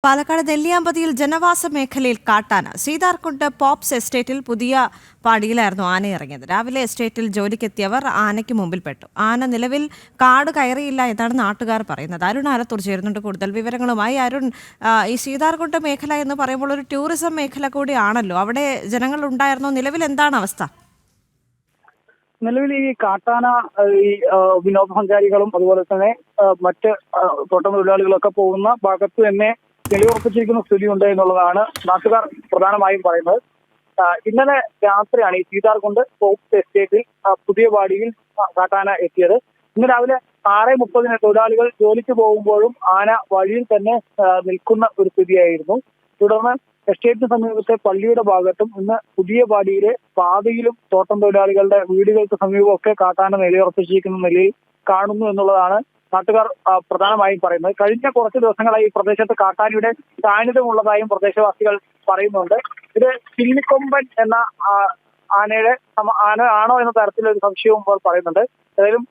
പാലക്കാട് നെല്ലിയാമ്പതിയിൽ ജനവാസ മേഖലയിൽ കാട്ടാന. സീതാർകുണ്ട് പോപ്സ് എസ്റ്റേറ്റിൽ പുതിയ പാടിയിലായിരുന്നു ആന ഇറങ്ങിയത്. രാവിലെ എസ്റ്റേറ്റിൽ ജോലിക്കെത്തിയവർ ആനയ്ക്ക് മുമ്പിൽപ്പെട്ടു. ആന നിലവിൽ കാട് കയറിയില്ല എന്നാണ് നാട്ടുകാർ പറയുന്നത്. അരുൺ ആലത്തൂർ ചേരുന്നുണ്ട് കൂടുതൽ വിവരങ്ങളുമായി. അരുൺ, ഈ സീതാർകുണ്ട് മേഖല എന്ന് പറയുമ്പോൾ ഒരു ടൂറിസം മേഖല കൂടിയാണല്ലോ. അവിടെ ജനങ്ങൾ ഉണ്ടായിരുന്നോ? നിലവിൽ എന്താണ് അവസ്ഥ? നിലവിൽ ഈ കാട്ടാന ഈ വിനോദസഞ്ചാരികളും അതുപോലെ തന്നെ മറ്റ് തോട്ടം തൊഴിലാളികളൊക്കെ പോകുന്ന ഭാഗത്ത് തന്നെ നിലയുറപ്പിച്ചിരിക്കുന്ന സ്ഥിതിയുണ്ട് എന്നുള്ളതാണ് നാട്ടുകാർ പ്രധാനമായും പറയുന്നത്. ഇന്നലെ രാത്രിയാണ് ഈ സീതാർകുണ്ട് പോപ്സ് എസ്റ്റേറ്റിൽ പുതിയ വാടിയിൽ കാട്ടാന എത്തിയത്. ഇന്ന് രാവിലെ 6:30 തൊഴിലാളികൾ ജോലിക്ക് പോകുമ്പോഴും ആന വഴിയിൽ തന്നെ നിൽക്കുന്ന ഒരു സ്ഥിതിയായിരുന്നു. തുടർന്ന് എസ്റ്റേറ്റിന് സമീപത്തെ പള്ളിയുടെ ഭാഗത്തും ഇന്ന് പുതിയ വാടിയിലെ പാതയിലും തോട്ടം തൊഴിലാളികളുടെ വീടുകൾക്ക് സമീപമൊക്കെ കാട്ടാന നിലയുറപ്പിച്ചിരിക്കുന്ന നിലയിൽ കാണുന്നു എന്നുള്ളതാണ് നാട്ടുകാർ പ്രധാനമായും പറയുന്നത്. കഴിഞ്ഞ കുറച്ച് ദിവസങ്ങളായി ഈ പ്രദേശത്ത് കാട്ടാനയുടെ സാന്നിധ്യമുള്ളതായും പ്രദേശവാസികൾ പറയുന്നുണ്ട്. ഇത് ചില്ലിക്കൊമ്പൻ എന്ന ആനയുടെ ആന ആണോ എന്ന തരത്തിലൊരു സംശയവും അവർ പറയുന്നുണ്ട്. ഏതായാലും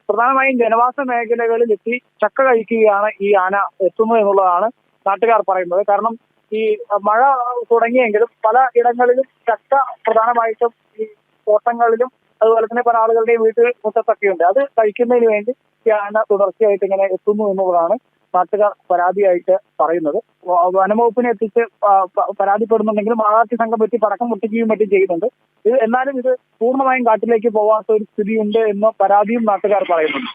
പ്രധാനമായും ജനവാസ മേഖലകളിൽ എത്തി ചക്ക കഴിക്കുകയാണ് ഈ ആന എത്തുന്നത് എന്നുള്ളതാണ് നാട്ടുകാർ പറയുന്നത്. കാരണം ഈ മഴ തുടങ്ങിയെങ്കിലും പല ഇടങ്ങളിലും ചക്ക പ്രധാനമായിട്ടും ഈ തോട്ടങ്ങളിലും അതുപോലെ തന്നെ പല ആളുകളുടെയും വീട്ടിൽ മുറ്റത്തൊക്കെയുണ്ട്. അത് കഴിക്കുന്നതിന് വേണ്ടി ഈ ആന തുടർച്ചയായിട്ട് ഇങ്ങനെ എത്തുന്നു എന്നുള്ളതാണ് നാട്ടുകാർ പരാതിയായിട്ട് പറയുന്നത്. വനംവകുപ്പിനെ എത്തിച്ച് പരാതിപ്പെടുന്നുണ്ടെങ്കിലും ആർത്തി സംഘം എത്തി പടക്കം പൊട്ടിക്കുകയും മറ്റും ചെയ്യുന്നുണ്ട്. എന്നാലും ഇത് പൂർണ്ണമായും കാട്ടിലേക്ക് പോവാത്ത ഒരു സ്ഥിതിയുണ്ട് എന്ന പരാതിയും നാട്ടുകാർ പറയുന്നുണ്ട്.